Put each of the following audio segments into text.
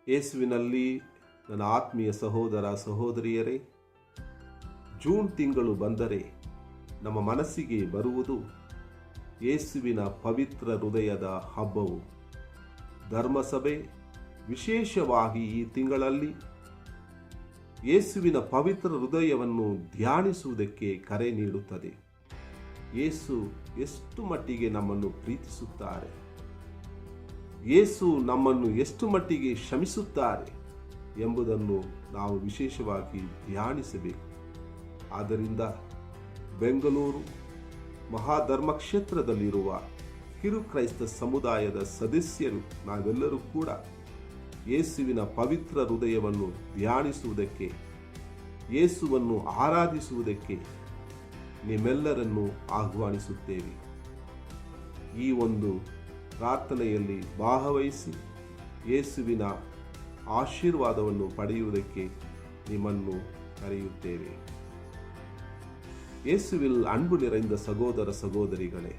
ಯೇಸುವಿನಲ್ಲಿ ನನ್ನ ಆತ್ಮೀಯ ಸಹೋದರ ಸಹೋದರಿಯರೇ, ಜೂನ್ ತಿಂಗಳು ಬಂದರೆ ನಮ್ಮ ಮನಸ್ಸಿಗೆ ಬರುವುದು ಯೇಸುವಿನ ಪವಿತ್ರ ಹೃದಯದ ಹಬ್ಬವು. ಧರ್ಮಸಭೆ ವಿಶೇಷವಾಗಿ ಈ ತಿಂಗಳಲ್ಲಿ ಯೇಸುವಿನ ಪವಿತ್ರ ಹೃದಯವನ್ನು ಧ್ಯಾನಿಸುವುದಕ್ಕೆ ಕರೆ ನೀಡುತ್ತದೆ. ಯೇಸು ಎಷ್ಟು ಮಟ್ಟಿಗೆ ನಮ್ಮನ್ನು ಪ್ರೀತಿಸುತ್ತಾರೆ, ಯೇಸು ನಮ್ಮನ್ನು ಎಷ್ಟು ಮಟ್ಟಿಗೆ ಕ್ಷಮಿಸುತ್ತಾರೆ ಎಂಬುದನ್ನು ನಾವು ವಿಶೇಷವಾಗಿ ಧ್ಯಾನಿಸಬೇಕು. ಆದ್ದರಿಂದ ಬೆಂಗಳೂರು ಮಹಾಧರ್ಮಕ್ಷೇತ್ರದಲ್ಲಿರುವ ಕಿರುಕ್ರೈಸ್ತ ಸಮುದಾಯದ ಸದಸ್ಯರು ನಾವೆಲ್ಲರೂ ಕೂಡ ಯೇಸುವಿನ ಪವಿತ್ರ ಹೃದಯವನ್ನು ಧ್ಯಾನಿಸುವುದಕ್ಕೆ, ಯೇಸುವನ್ನು ಆರಾಧಿಸುವುದಕ್ಕೆ ನಿಮ್ಮೆಲ್ಲರನ್ನು ಆಹ್ವಾನಿಸುತ್ತೇವೆ. ಈ ಒಂದು ಪ್ರಾರ್ಥನೆಯಲ್ಲಿ ಭಾಗವಹಿಸಿ ಯೇಸುವಿನ ಆಶೀರ್ವಾದವನ್ನು ಪಡೆಯುವುದಕ್ಕೆ ನಿಮ್ಮನ್ನು ಕರೆಯುತ್ತೇವೆ. இயேசுவில் அன்பு நிறைந்த சகோதர சகோதரிகளே,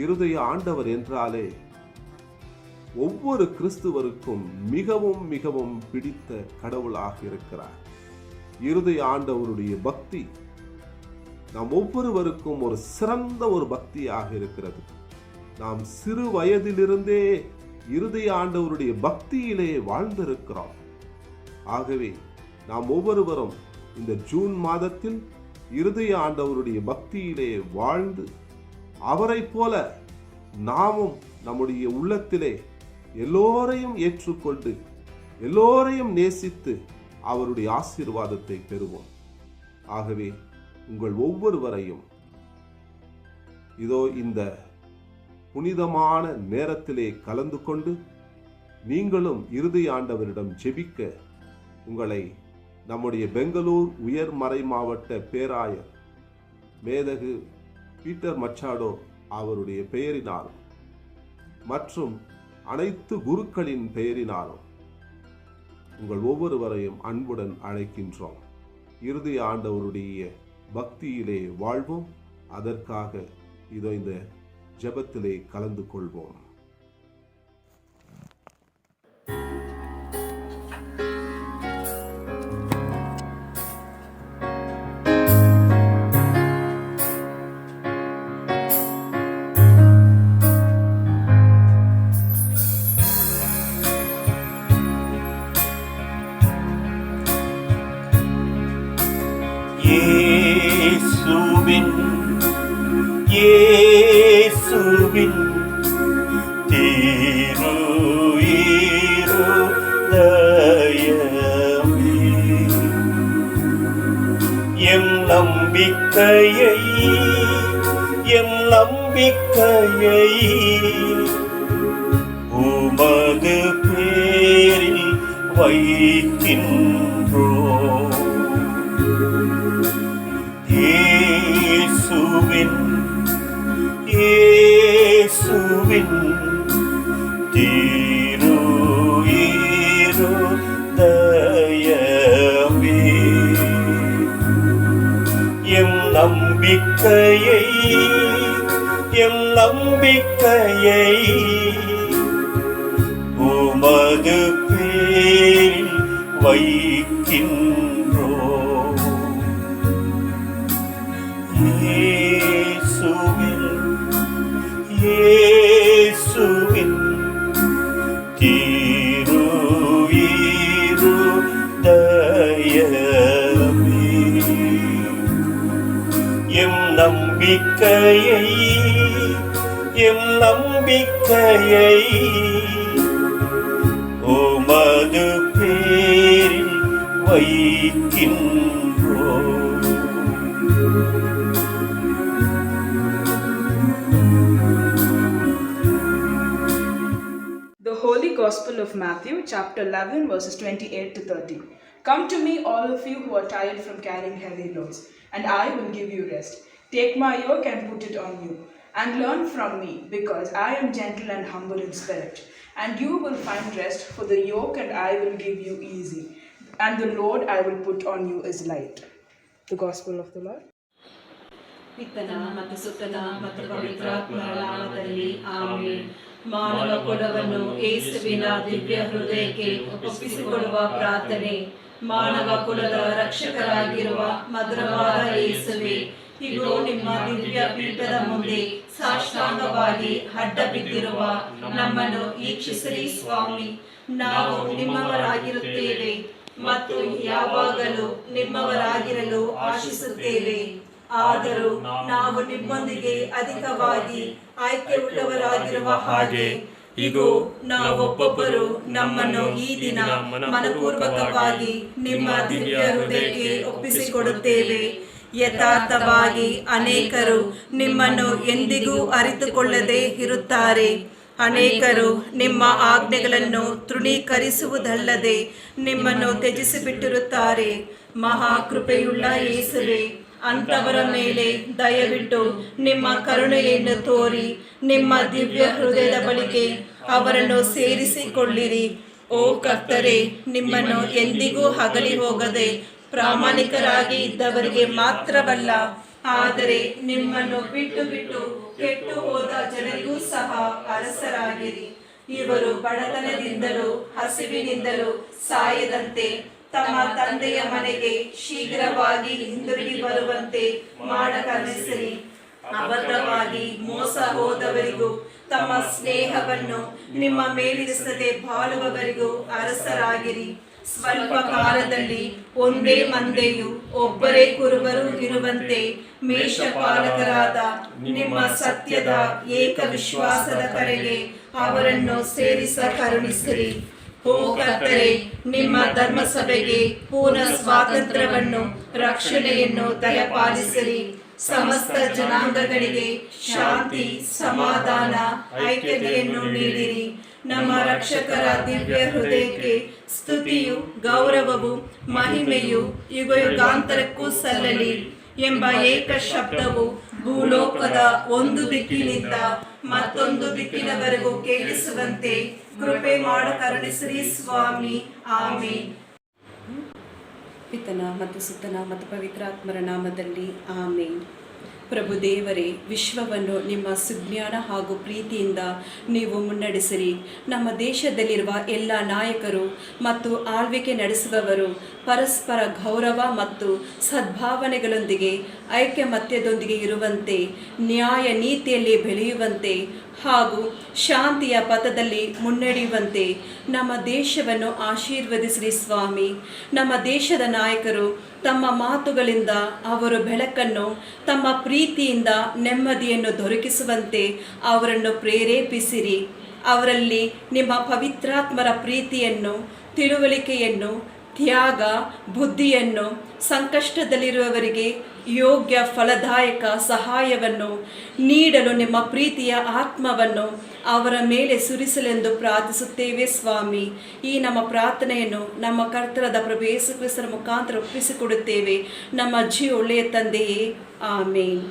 இருதய ஆண்டவர் என்றாலே ஒவ்வொரு கிறிஸ்துவருக்கும் மிகவும் மிகவும் பிடித்த கடவுளாக இருக்கிறார். இருதய ஆண்டவருடைய பக்தி நாம் ஒவ்வொருவருக்கும் ஒரு சிறந்த ஒரு பக்தியாக இருக்கிறது. நாம் சிறு வயதிலிருந்தே இருதய ஆண்டவருடைய பக்தியிலே வாழ்ந்திருக்கிறோம். ஆகவே நாம் ஒவ்வொருவரும் இந்த ஜூன் மாதத்தில் இருதய ஆண்டவருடைய பக்தியிலே வாழ்ந்து அவரை போல நாமும் நம்முடைய உள்ளத்திலே எல்லோரையும் ஏற்றுக்கொண்டு எல்லோரையும் நேசித்து அவருடைய ஆசீர்வாதத்தை பெறுவோம். ஆகவே உங்கள் ஒவ்வொருவரையும் இதோ இந்த புனிதமான நேரத்திலே கலந்து கொண்டு நீங்களும் இருதய ஆண்டவரிடம் ஜெபிக்க உங்களை நம்முடைய பெங்களூர் உயர்மறை மாவட்ட பேராயர் மேதகு பீட்டர் மச்சாடோ அவருடைய பெயரினாலும் மற்றும் அனைத்து குருக்களின் பெயரினாலும் உங்கள் ஒவ்வொருவரையும் அன்புடன் அழைக்கின்றோம். இருதய ஆண்டவருடைய பக்தியிலே வாழ்வோம். அதற்காக இதோ இந்த ஜெபத்திலே கலந்து கொள்வோம். இயேசுவின் திருஇருதயமே எம் நம்பிக்கையை உமது பேரில் வைக்கின்றோம். இயேசுவின் திருஇருதயமே எம் நம்பிக்கையை உமது பேரில் வைக்கின்றோம். இயேசுவின் திருஇருதயமே எம் நம்பிக்கையை உமது பேரில் வைக்கின்றோம். The Holy Gospel of Matthew, chapter 11, verses 28 to 30. Come to me, all of you who are tired from carrying heavy loads, and I will give you rest. Take my yoke and put it on you, and learn from me, because I am gentle and humble in spirit, and you will find rest for the yoke, and I will give you easy, and the load I will put on you is light. The Gospel of the Lord. ಪಿತನ ಮತ್ತು ಸುತನ ಮತ್ತು ಪವಿತ್ರಾತ್ಮರ ನಾಮದಲ್ಲಿ amen. ಮಾನವ ಕುಲವನ್ನು ಯೇಸುವಿನ ದಿವ್ಯ ಹೃದಯಕ್ಕೆ ಒಪ್ಪಿಸಿಕೊಡುವ ಪ್ರಾರ್ಥನೆ. ಮಾನವ ಕುಲದ ರಕ್ಷಕರಾಗಿರುವ ಮಧುರವಾದ ಯೇಸುವೆ, ಇಗೋ ನಿಮ್ಮ ದಿವ್ಯ ಪೀಠದ ಮುಂದೆ ಸಾಷ್ಟಾಂಗವಾಗಿ ಅಡ್ಡ ಬಿದ್ದಿರುವ ನಮ್ಮನ್ನು ವೀಕ್ಷಿಸಿರಿ ಸ್ವಾಮಿ. ನಾವು ನಿಮ್ಮವರಾಗಿರುತ್ತೇವೆ ಮತ್ತು ಯಾವಾಗಲೂ ನಿಮ್ಮವರಾಗಿರಲು ಆಶಿಸುತ್ತೇವೆ. ಆದರೂ ನಾವು ನಿಮ್ಮೊಂದಿಗೆ ಅಧಿಕವಾಗಿ ಆಯ್ಕೆಯುಳ್ಳವರಾಗಿರುವ ಹಾಗೆ ಇಗೋ ನಾವೊಬ್ಬೊಬ್ಬರು ನಮ್ಮನ್ನು ಈ ದಿನ ಮನಪೂರ್ವಕವಾಗಿ ನಿಮ್ಮ ದಿವ್ಯ ಹೃದಯಕ್ಕೆ ಒಪ್ಪಿಸಿಕೊಡುತ್ತೇವೆ. ಯಥಾರ್ಥವಾಗಿ ಅನೇಕರು ನಿಮ್ಮನ್ನು ಎಂದಿಗೂ ಅರಿತುಕೊಳ್ಳದೆ ಇರುತ್ತಾರೆ. ಅನೇಕರು ನಿಮ್ಮ ಆಜ್ಞೆಗಳನ್ನು ತೃಣೀಕರಿಸುವುದಲ್ಲದೆ ನಿಮ್ಮನ್ನು ತ್ಯಜಿಸಿಬಿಟ್ಟಿರುತ್ತಾರೆ. ಮಹಾಕೃಪೆಯುಳ್ಳ ಯೇಸುವೆ, ಅಂತವರ ಮೇಲೆ ದಯವಿಟ್ಟು ನಿಮ್ಮ ಕರುಣೆಯನ್ನು ತೋರಿ ನಿಮ್ಮ ದಿವ್ಯ ಹೃದಯದ ಬಳಿಗೆ ಅವರನ್ನು ಸೇರಿಸಿಕೊಳ್ಳಿರಿ. ಓ ಕರ್ತರೇ, ನಿಮ್ಮನ್ನು ಎಂದಿಗೂ ಅಗಲಿ ಹೋಗದೆ ಪ್ರಾಮಾಣಿಕರಾಗಿ ಇದ್ದವರಿಗೆ ಮಾತ್ರವಲ್ಲ, ಆದರೆ ನಿಮ್ಮನ್ನು ಬಿಟ್ಟು ಬಿಟ್ಟು ಕೆಟ್ಟು ಹೋದ ಜನರಿಗೂ ಸಹ ಅರಸರಾಗಿರಿ. ಇವರು ಬಡತನದಿಂದಲೂ ಹಸಿವಿನಿಂದಲೂ ಸಾಯದಂತೆ ತಮ್ಮ ತಂದೆಯ ಮನೆಗೆ ಶೀಘ್ರವಾಗಿ ಹಿಂದಿರುಗಿ ಬರುವಂತೆ ಮಾಡಕರುಣಿಸಿರಿ. ಅಬದ್ಧವಾಗಿ ಮೋಸ ಹೋದವರಿಗೂ ತಮ್ಮ ಸ್ನೇಹವನ್ನು ನಿಮ್ಮ ಮೇಲಿರಿಸದೆ ಬಾಳುವವರಿಗೂ ಅರಸರಾಗಿರಿ. ಸ್ವಲ್ಪ ಕಾಲದಲ್ಲಿ ಒಂದೇ ಮಂದೆಯು ಒಬ್ಬರೇ ಕುರುಬರು ಇರುವಂತೆ ಮೇಷಪಾಲಕರಾದ ನಿಮ್ಮ ಸತ್ಯದ ಏಕ ವಿಶ್ವಾಸದ ಕಡೆಗೆ ಅವರನ್ನು ಸೇರಿಸ ಕರುಣಿಸಿರಿ. ಓ ಕರ್ತರೇ, ನಿಮ್ಮ ಧರ್ಮಸಭೆಗೆ ಪೂರ್ಣ ಸ್ವಾತಂತ್ರ್ಯವನ್ನು ರಕ್ಷಣೆಯನ್ನು ದಯಪಾಲಿಸಿರಿ. ಸಮಸ್ತ ಜನಾಂಗಗಳಿಗೆ ಶಾಂತಿ, ಸಮಾಧಾನ, ಐಕ್ಯತೆಯನ್ನು ನೀಡಿರಿ. ನಮ್ಮ ರಕ್ಷಕರ ದಿವ್ಯ ಹೃದಯಕ್ಕೆ ಸ್ತುತಿಯು, ಗೌರವವು, ಮಹಿಮೆಯು ಯುಗಯುಗಾಂತರಕ್ಕೂ ಸಲ್ಲಲಿ ಎಂಬ ಏಕ ಶಬ್ದವು ಭೂಲೋಕದ ಒಂದು ದಿಕ್ಕಿನಿಂದ ಮತ್ತೊಂದು ದಿಕ್ಕಿನವರೆಗೂ ಕೇಳಿಸುವಂತೆ ಕೃಪೆ ಮಾಡ ಕರುಣಿಸಿರಿ ಸ್ವಾಮಿ. ಆಮೇನ್. ಪಿತನ ಮತ್ತು ಸುತನ ಮತ್ತು ಪವಿತ್ರಾತ್ಮರ ನಾಮದಲ್ಲಿ ಆಮೇನ್. ಪ್ರಭು ದೇವರೇ, ವಿಶ್ವವನ್ನು ನಿಮ್ಮ ಸುಜ್ಞಾನ ಹಾಗೂ ಪ್ರೀತಿಯಿಂದ ನೀವು ಮುನ್ನಡೆಸಿರಿ. ನಮ್ಮ ದೇಶದಲ್ಲಿರುವ ಎಲ್ಲ ನಾಯಕರು ಮತ್ತು ಆಳ್ವಿಕೆ ನಡೆಸುವವರು ಪರಸ್ಪರ ಗೌರವ ಮತ್ತು ಸದ್ಭಾವನೆಗಳೊಂದಿಗೆ ಐಕ್ಯಮತ್ಯದೊಂದಿಗೆ ಇರುವಂತೆ, ನ್ಯಾಯ ನೀತಿಯಲ್ಲಿ ಬೆಳೆಯುವಂತೆ ಹಾಗೂ ಶಾಂತಿಯ ಪಥದಲ್ಲಿ ಮುನ್ನಡೆಯುವಂತೆ ನಮ್ಮ ದೇಶವನ್ನು ಆಶೀರ್ವದಿಸಿರಿ ಸ್ವಾಮಿ. ನಮ್ಮ ದೇಶದ ನಾಯಕರು ತಮ್ಮ ಮಾತುಗಳಿಂದ ಅವರು ಬೆಳಕನ್ನು, ತಮ್ಮ ಪ್ರೀತಿಯಿಂದ ನೆಮ್ಮದಿಯನ್ನು ದೊರಕಿಸುವಂತೆ ಅವರನ್ನು ಪ್ರೇರೇಪಿಸಿರಿ. ಅವರಲ್ಲಿ ನಿಮ್ಮ ಪವಿತ್ರಾತ್ಮರ ಪ್ರೀತಿಯನ್ನು, ತಿಳುವಳಿಕೆಯನ್ನು, ತ್ಯಾಗ, ಬುದ್ಧಿಯನ್ನು, ಸಂಕಷ್ಟದಲ್ಲಿರುವವರಿಗೆ ಯೋಗ್ಯ ಫಲದಾಯಕ ಸಹಾಯವನ್ನು ನೀಡಲು ನಿಮ್ಮ ಪ್ರೀತಿಯ ಆತ್ಮವನ್ನು ಅವರ ಮೇಲೆ ಸುರಿಸಲೆಂದು ಪ್ರಾರ್ಥಿಸುತ್ತೇವೆ ಸ್ವಾಮಿ. ಈ ನಮ್ಮ ಪ್ರಾರ್ಥನೆಯನ್ನು ನಮ್ಮ ಕರ್ತರಾದ ಪ್ರಭು ಯೇಸು ಕ್ರಿಸ್ತರ ಮುಖಾಂತರ ಒಪ್ಪಿಸಿಕೊಡುತ್ತೇವೆ. ನಮ್ಮ ಒಳ್ಳೆಯ ತಂದೆಯೇ, ಆಮೇನ್.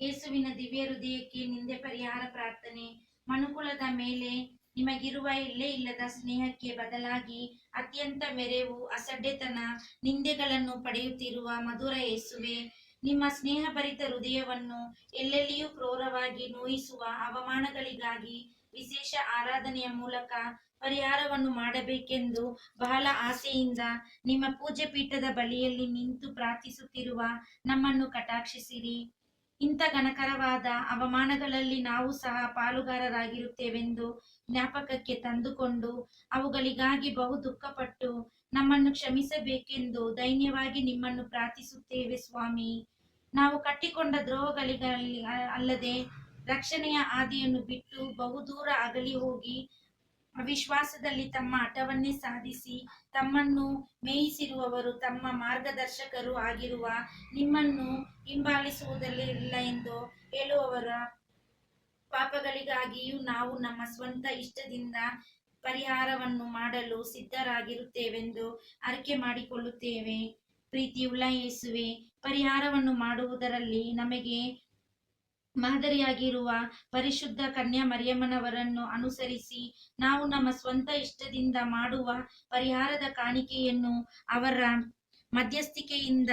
ಯೇಸುವಿನ ದಿವ್ಯ ಹೃದಯಕ್ಕೆ ನಿಂದೆ ಪರಿಹಾರ ಪ್ರಾರ್ಥನೆ. ಮನುಕುಲದ ಮೇಲೆ ನಿಮಗಿರುವ ಎಲ್ಲೇ ಇಲ್ಲದ ಸ್ನೇಹಕ್ಕೆ ಬದಲಾಗಿ ಅತ್ಯಂತ ಮೆರೆವು, ಅಸಡ್ಡೆತನ, ನಿಂದೆಗಳನ್ನು ಪಡೆಯುತ್ತಿರುವ ಮಧುರ ಯೇಸುವೆ, ನಿಮ್ಮ ಸ್ನೇಹಭರಿತ ಹೃದಯವನ್ನು ಎಲ್ಲೆಲ್ಲಿಯೂ ಕ್ರೂರವಾಗಿ ನೋಯಿಸುವ ಅವಮಾನಗಳಿಗಾಗಿ ವಿಶೇಷ ಆರಾಧನೆಯ ಮೂಲಕ ಪರಿಹಾರವನ್ನು ಮಾಡಬೇಕೆಂದು ಬಹಳ ಆಸೆಯಿಂದ ನಿಮ್ಮ ಪೂಜೆ ಪೀಠದ ಬಳಿಯಲ್ಲಿ ನಿಂತು ಪ್ರಾರ್ಥಿಸುತ್ತಿರುವ ನಮ್ಮನ್ನು ಕಟಾಕ್ಷಿಸಿರಿ. ಇಂಥ ಘನಕರವಾದ ಅವಮಾನಗಳಲ್ಲಿ ನಾವು ಸಹ ಪಾಲುಗಾರರಾಗಿರುತ್ತೇವೆಂದು ಜ್ಞಾಪಕಕ್ಕೆ ತಂದುಕೊಂಡು ಅವುಗಳಿಗಾಗಿ ಬಹು ದುಃಖಪಟ್ಟು ನಮ್ಮನ್ನು ಕ್ಷಮಿಸಬೇಕೆಂದು ದೈನ್ಯವಾಗಿ ನಿಮ್ಮನ್ನು ಪ್ರಾರ್ಥಿಸುತ್ತೇವೆ ಸ್ವಾಮಿ. ನಾವು ಕಟ್ಟಿಕೊಂಡ ದ್ರೋಹಗಳಿಗಾಗಿ ಅಲ್ಲದೆ ರಕ್ಷಣೆಯ ಹಾದಿಯನ್ನು ಬಿಟ್ಟು ಬಹುದೂರ ಅಗಲಿ ಹೋಗಿ ಅವಿಶ್ವಾಸದಲ್ಲಿ ತಮ್ಮ ಹಠವನ್ನೇ ಸಾಧಿಸಿ ತಮ್ಮನ್ನು ಮೇಯಿಸಿರುವವರು ತಮ್ಮ ಮಾರ್ಗದರ್ಶಕರು ಆಗಿರುವ ನಿಮ್ಮನ್ನು ಹಿಂಬಾಲಿಸುವುದಿಲ್ಲ ಎಂದು ಹೇಳುವವರ ಪಾಪಗಳಿಗಾಗಿಯೂ ನಾವು ನಮ್ಮ ಸ್ವಂತ ಇಷ್ಟದಿಂದ ಪರಿಹಾರವನ್ನು ಮಾಡಲು ಸಿದ್ಧರಾಗಿರುತ್ತೇವೆಂದು ಅರಿಕೆ ಮಾಡಿಕೊಳ್ಳುತ್ತೇವೆ. ಪ್ರೀತಿಯುಳ್ಳ ಯೇಸುವೆ, ಪರಿಹಾರವನ್ನು ಮಾಡುವುದರಲ್ಲಿ ನಮಗೆ ಮಾದರಿಯಾಗಿರುವ ಪರಿಶುದ್ಧ ಕನ್ಯಾ ಮರಿಯಮ್ಮನವರನ್ನು ಅನುಸರಿಸಿ ನಾವು ನಮ್ಮ ಸ್ವಂತ ಇಷ್ಟದಿಂದ ಮಾಡುವ ಪರಿಹಾರದ ಕಾಣಿಕೆಯನ್ನು ಅವರ ಮಧ್ಯಸ್ಥಿಕೆಯಿಂದ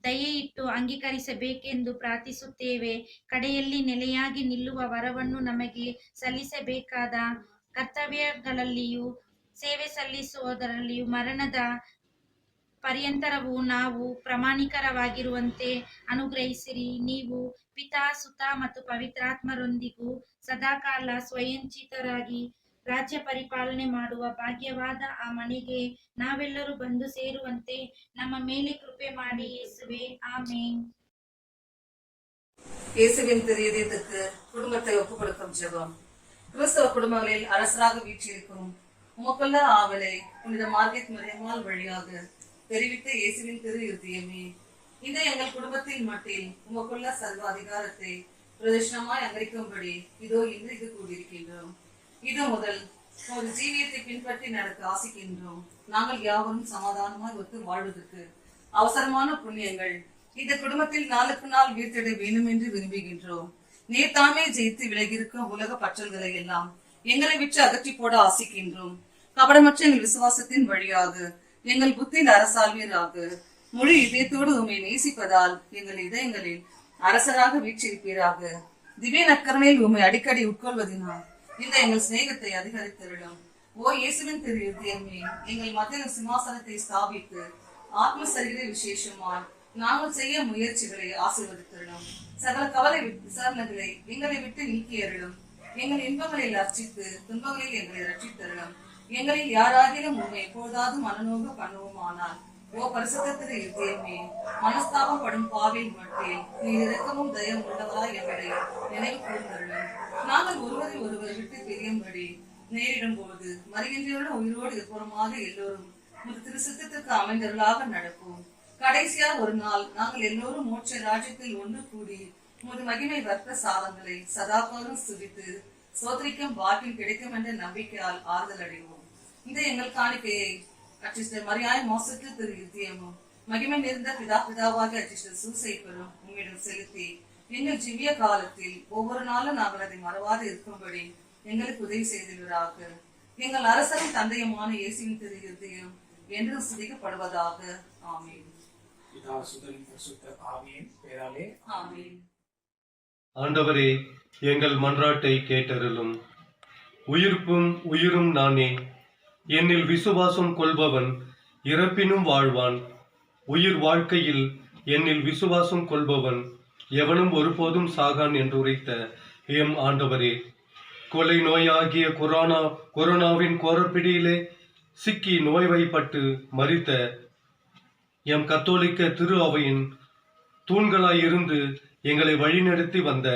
ದಯೆ ಇಟ್ಟು ಅಂಗೀಕರಿಸಬೇಕೆಂದು ಪ್ರಾರ್ಥಿಸುತ್ತೇವೆ. ಕಡೆಯಲ್ಲಿ ನೆಲೆಯಾಗಿ ನಿಲ್ಲುವ ವರವನ್ನು ನಮಗೆ ಸಲ್ಲಿಸಬೇಕಾದ ಕರ್ತವ್ಯಗಳಲ್ಲಿಯೂ ಸೇವೆ ಸಲ್ಲಿಸುವುದರಲ್ಲಿಯೂ ಮರಣದ ಪರ್ಯಂತರವೂ ನಾವು ಪ್ರಾಮಾಣಿಕರಾಗಿರುವಂತೆ ಅನುಗ್ರಹಿಸಿರಿ. ನೀವು ಪಿತಾ, ಸುತ ಮತ್ತು ಪವಿತ್ರಾತ್ಮರೊಂದಿಗೂ ಸದಾಕಾಲ ಸ್ವಯಂಚಿತರಾಗಿ ರಾಜ್ಯ ಪರಿಪಾಲನೆ ಮಾಡುವ ಭಾಗ್ಯವಾದ ಆ ಮನೆಗೆ ನಾವೆಲ್ಲರೂ ಬಂದು ಸೇರುವಂತೆ ನಮ್ಮ ಮೇಲೆ ಕೃಪೆ ಮಾಡಿ ಯೇಸುವೆ. ஆமென். இயேசுவின் திரு இதயத்துக்கு குடும்பத்தை ஒப்புக் கொடுக்கும் ஜெபம். கிறிஸ்தவ குடும்பங்களில் அரசராக வீற்றிருக்கும் உமக்குள்ள ஆவலை புனித மார்கெட் மரியம்மாள் வழியாக தெரிவித்த இயேசுவின் திரு இருதயமே, இந்த எங்கள் குடும்பத்தின் மட்டில் உமக்குள்ள சர்வ அதிகாரத்தை பிரதர்ஷனமாய் அங்கரிக்கும்படி இதோ இன்றைக்கு கூடியிருக்கின்றோம். இது முதல் ஒரு ஜீவியத்தை பின்பற்றி நடக்க ஆசிக்கின்றோம். நாங்கள் யாவரும் சமாதானமாய் ஒத்து வாழ்வதற்கு அவசரமான புண்ணியங்கள் இந்த குடும்பத்தில் நாளுக்கு நாள் வீழ்த்திட வேண்டும் என்று விரும்புகின்றோம். நீர் தாமே ஜெயித்து விலகியிருக்கும் உலக பற்றல்களை எல்லாம் எங்களை விட்டு அகற்றி போட ஆசிக்கின்றோம். கபடமற்ற எங்கள் விசுவாசத்தின் வழியாக எங்கள் புத்தியில் அரசாள்வீராக. முழு இதயத்தோடு உண்மை நேசிப்பதால் எங்கள் இதயங்களில் அரசராக வீற்றிருப்பீராக. திவ்ய நற்கரணையில் உண்மை அடிக்கடி உட்கொள்வதினால் இந்த எங்கள் சிநேகத்தை அதிகரித்திருடும். ஓ இயேசுவின் திரு இதயமே, எங்கள் மத்தியில் சிம்மாசனத்தை ஸ்தாபித்து ஆத்ம சரீர விசேஷமாய் நாங்கள் செய்ய முயற்சிகளை ஆசீர்வதித்திருடும். சகல கவலை விசாரணைகளை எங்களை விட்டு நீக்கியருடும். எங்கள் இன்பங்களில் அர்ச்சித்து துன்பங்களில் எங்களை ரட்சித்தருடும். எங்களில் யாராகிலும் உண்மை எப்போதாவது மனநோக பண்ணுவோமானால் ஓ பரிசுத்த திரு இதயமே, மனஸ்தாபப்படும் பாவில் மட்டில் நீ இரக்கமும் தயம் உள்ளவராய் எங்களை நினைவு கூர்ந்தருடும். நாங்கள் ஒருவரை ஒருவர் விட்டு பிரியும்படி நேரிடும் போது மறுகின்றோடு உயிரோடு இருப்புறமாக எல்லோரும் ஒரு திரு சித்தத்திற்கு அமைந்தவர்களாக நடப்போம். கடைசியா ஒரு நாள் நாங்கள் எல்லோரும் மோட்ச ராஜ்யத்தில் ஒன்று கூடி உமது மகிமை வர்க்க சாதங்களை சதாகாலம் சுவித்து சோதரிக்கும் பாக்கியம் கிடைக்கும் என்ற நம்பிக்கையால் ஆறுதல் அடைவோம். இந்த எங்கள் காணிக்கையை அச்சிஸ்டர் மரியாய் மோசத்து திரு இருதயமும் மகிமை நிறைந்த பிதாவாக அச்சிஸ்டர் சூசைப்பரும் உம்மிடம் செலுத்தி எங்கள் ஜீவிய காலத்தில் ஒவ்வொரு நாளும் நாங்கள் அதை மறவாது இருக்கும்படி எங்களுக்கு உதவி செய்துள்ளாக. எங்கள் அரசரும் தந்தையுமான இயேசுவின் திரு இருதயம் என்று சுதிக்கப்படுவதாக. ஆமீன். ஆமீன். ஆண்டவரே, எங்கள் மன்றாட்டை கேட்டருளும். உயிர்ப்பும் உயிரும் நானே, என்னில் விசுவாசம் கொள்பவன் இறப்பினும் வாழ்வான். உயிர் வாழ்க்கையில் என்னில் விசுவாசம் கொள்பவன் எவனும் ஒருபோதும் சாகான் என்று உரைத்த எம் ஆண்டவரே, கொலை நோயாகிய கொரோனாவின் கோரப்பிடியிலே சிக்கி நோய்வாய்ப்பட்டு மரித்த எம் கத்தோலிக்க திரு அவையின் தூண்களாயிருந்து எங்களை வழிநடத்தி வந்த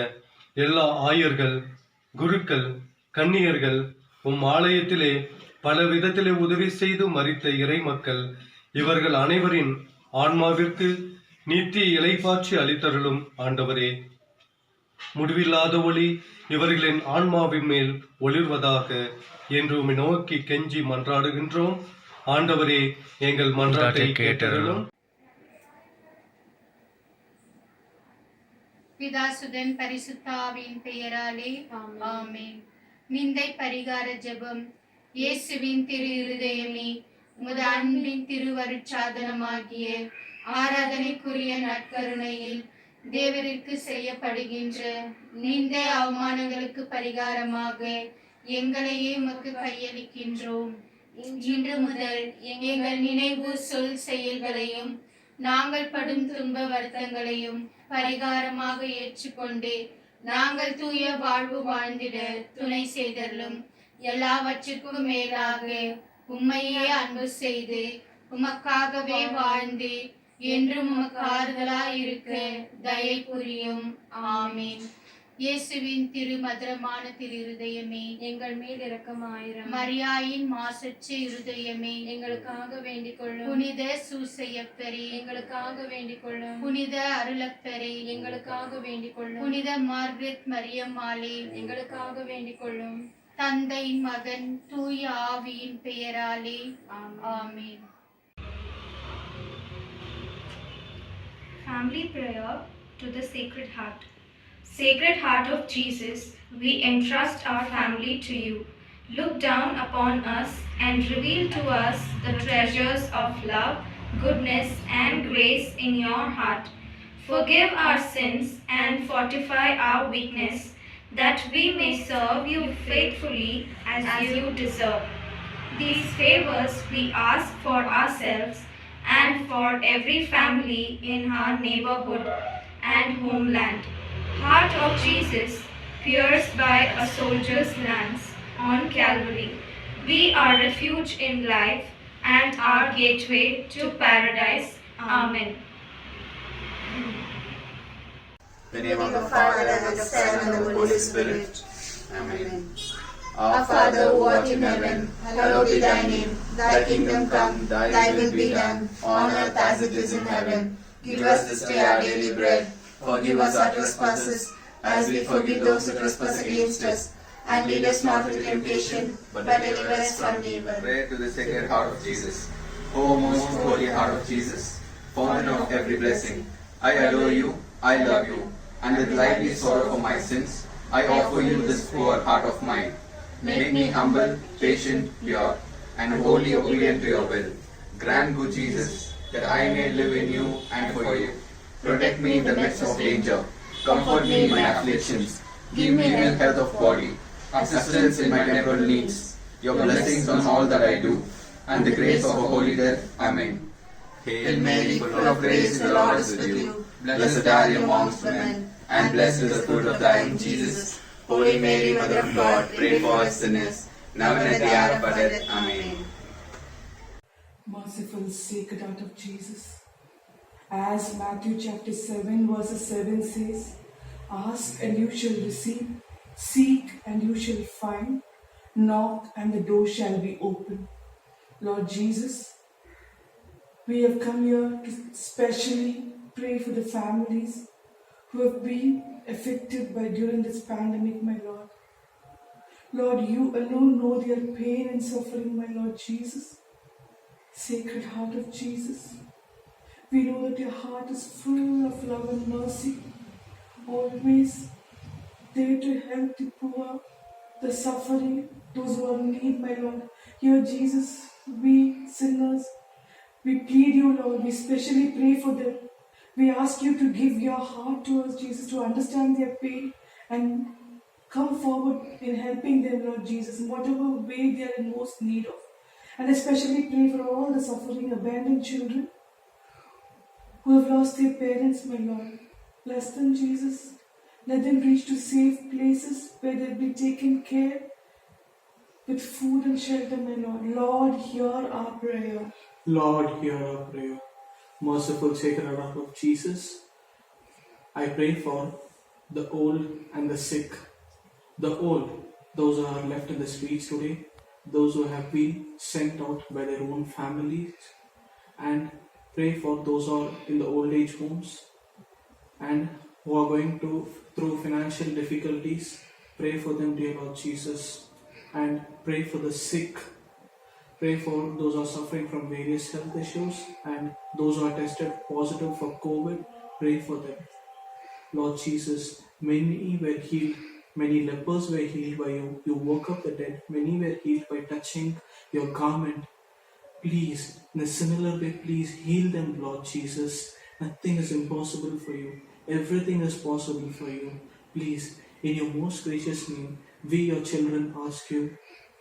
எல்லா ஆயர்கள், குருக்கள், கன்னியர்கள், உம் ஆலயத்திலே பல விதத்திலே உதவி செய்து மரித்த இறை மக்கள் இவர்கள் அனைவரின் ஆன்மாவிற்கு நித்திய இளைப்பாற்றி அளித்தருளும் ஆண்டவரே. முடிவில்லாத ஒளி இவர்களின் ஆன்மாவின் மேல் ஒளிர்வதாக என்று உம்மை நோக்கி கெஞ்சி மன்றாடுகின்றோம். ஆண்டவரே, எங்கள் மன்றாட்டை கேட்டருளும். பிதாசுதன் பரிசுத்தாவின் பெயராலே ஆமென். நிந்தை பரிகார ஜெபம். இயேசுவின் திரு இருதயமே, உமது அன்பின் திருவருட்சாதனமாகிய ஆராதனைக்குரிய நற்கருணையில் தேவருக்கு செய்யப்படுகின்ற நிந்தை அவமானங்களுக்கு பரிகாரமாக எங்களையே உமக்கு கையளிக்கின்றோம். இன்று முதல் எங்கள் நினைவு சொல் செயல்களையும் நாங்கள் படும் துன்ப வருத்தங்களையும் பரிகாரமாக ஏற்றுக்கொண்டு நாங்கள் தூய வாழ்வு வாழ்ந்திட துணை செய்தலும். எல்லாவற்றுக்கும் மேலாக உம்மையே அன்பு செய்து உமக்காகவே வாழ்ந்து என்றும் உமக்கு ஆறுதலாய் இருக்க தயை புரியும். ஆமீன். இயேசுவின் திரு மதுரமான திரு இருதயமே, எங்கள் மேல் இரக்கமாயிரம். மரியாயின் மாசற்ற இருதயமே, எங்களுக்காக வேண்டிக் கொள்ளும். புனித சூசையப்பரே, எங்களுக்காக வேண்டிக் கொள்ளும். புனித அருளப்பரே, எங்களுக்காக வேண்டிக் கொள்ளும். புனித மார்கரெட் மரியம்மாளே, எங்களுக்காக வேண்டிக் கொள்ளும். தந்தை, மகன், தூய ஆவியின் பெயராலே ஆமென். Family prayer to the Sacred Heart. Sacred Heart of Jesus, we entrust our family to you. Look down upon us and reveal to us the treasures of love, goodness, and grace in your heart. Forgive our sins and fortify our weakness, that we may serve you faithfully as you deserve. These favors we ask for ourselves and for every family in our neighborhood and homeland. Heart of Jesus, pierced by a soldier's lance on Calvary, be our refuge in life and our gateway to paradise. Amen. In the name of the Father, and the Son, and the Holy Spirit. Amen. Our Father, who art in heaven, hallowed be thy name. Thy kingdom come, thy will be done, on earth as it is in heaven. Give us this day our daily bread. Forgive us our trespasses, as we forgive those who trespass against us. And lead us not into temptation, but deliver us from evil. Pray to the Sacred Heart of Jesus. O most holy Heart of Jesus, fountain of every blessing, I adore you, I love you, and with lively sorrow for my sins, I offer you this poor heart of mine. Make me humble, patient, pure, and wholly obedient to your will. Grant, good Jesus, that I may live in you and for you. Protect me in the midst of danger. Comfort me in my afflictions. Give me ill health of body, assistance in my temporal needs, your blessings on all that I do, and the grace of a holy death. Amen. Hail Mary, full of grace, the Lord is with you. Blessed are you amongst women, and blessed is the fruit of thy womb, Jesus. Holy Mary, Mother of God, pray for us sinners, now and at the hour of our death. Amen. Merciful Sacred Heart of Jesus, as Matthew chapter 7 verses 7 says, ask and you shall receive, seek and you shall find, knock and the door shall be opened. Lord Jesus, we have come here to specially pray for the families who have been affected by during this pandemic, my Lord. Lord, you alone know their pain and suffering, my Lord Jesus. Sacred Heart of Jesus, we know that your heart is full of love and mercy, always there to help the poor, the suffering, those who are in need, my Lord. Here, Jesus, we sinners, we plead you, Lord, we specially pray for them. We ask you to give your heart to us, Jesus, to understand their pain and come forward in helping them, Lord Jesus, in whatever way they are in most need of. And especially pray for all the suffering, abandoned children who have lost their parents, my Lord. Bless them, Jesus. Let them reach to safe places where they'll be taken care with food and shelter, my Lord. Lord, hear our prayer. Lord, hear our prayer. Merciful Sacred Heart of Jesus, I pray for the old and the sick. The old, those who are left in the streets today, those who have been sent out by their own families, and pray for those who are in the old age homes and who are going through financial difficulties. Pray for them, dear Lord Jesus, and pray for the sick. Pray for those who are suffering from various health issues and those who are tested positive for COVID. Pray for them. Lord Jesus, many were healed. Many lepers were healed by you. You woke up the dead. Many were healed by touching your garment. Please, in a similar way, please heal them, Lord Jesus. Nothing is impossible for you. Everything is possible for you. Please, in your most gracious name, we, your children, ask you,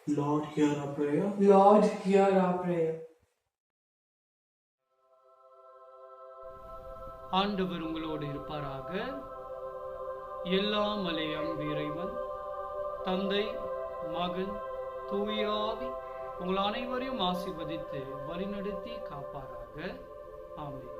Lord, hear our prayer. Lord, hear our prayer. ஆண்டவர் உங்களோடு இருப்பாராக. எல்லாம் மலையம் இறைவன் தந்தை, மகன், தூய ஆவி உங்கள் அனைவரையும் ஆசீர்வதித்து வழிநடத்தி காப்பாராக. ஆமென்.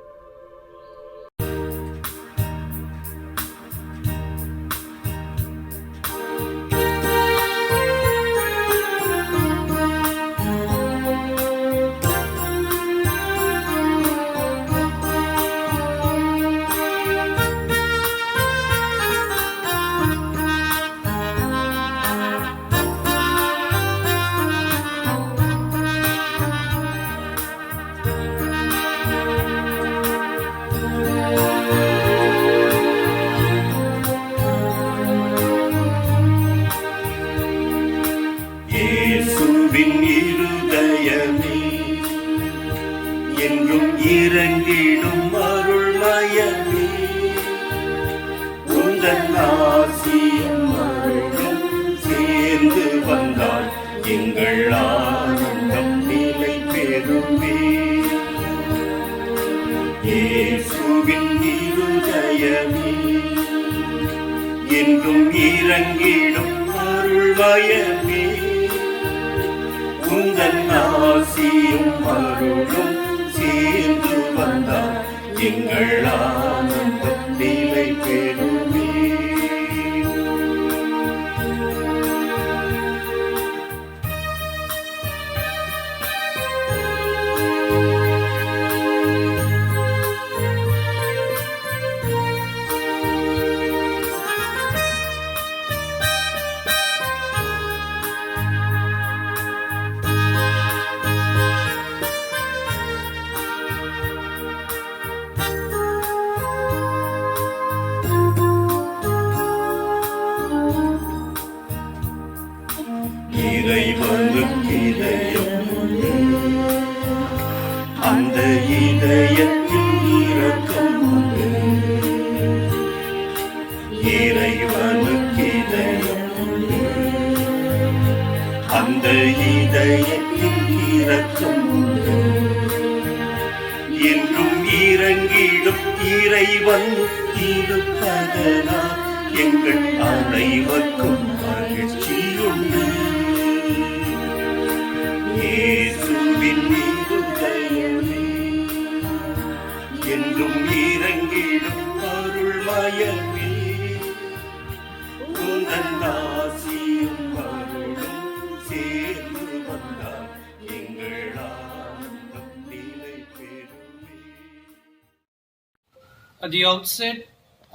இருதயமே என்றும் இறங்கிடும் அருள்மயமே உந்தன் ஆசியும் அருளும் சேர்ந்து வந்தார் எங்கள் ஆனந்தம் நிலை பெறுமே. இறைவனுக்கு இதயம் உண்டு, அந்த இதயத்தில் இரக்கம் உண்டு. இறைவனுக்கு இதயம் உண்டு, அந்த இதயத்தில் இரக்கம் உண்டு. என்றும் இறங்கிடும் இறைவன் இருப்பதனால் எங்கள் அனைவருக்கும் மகிழ்ச்சியுண்டு. இயேசுவின் இருதயமே என்றும் இறங்கிடும் அருள்மயமே உந்தன் ஆசியும் அருளும் சேர்ந்து வந்தால் எங்கள் ஆனந்தம் நிலை பெறுமே. At the outset,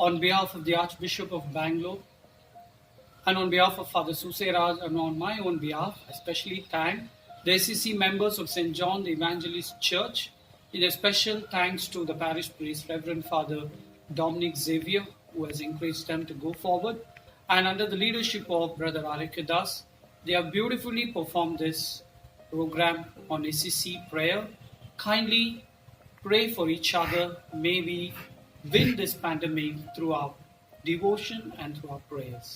on behalf of the Archbishop of Bangalore and on behalf of Father Suseraj and on my own behalf, I especially thank the SCC members of St. John the Evangelist Church, with a special thanks to the parish priest, Reverend Father Dominic Xavier, who has encouraged them to go forward, and under the leadership of Brother Arikadas, they have beautifully performed this program on SCC prayer. Kindly pray for each other. May we win this pandemic through our devotion and through our prayers.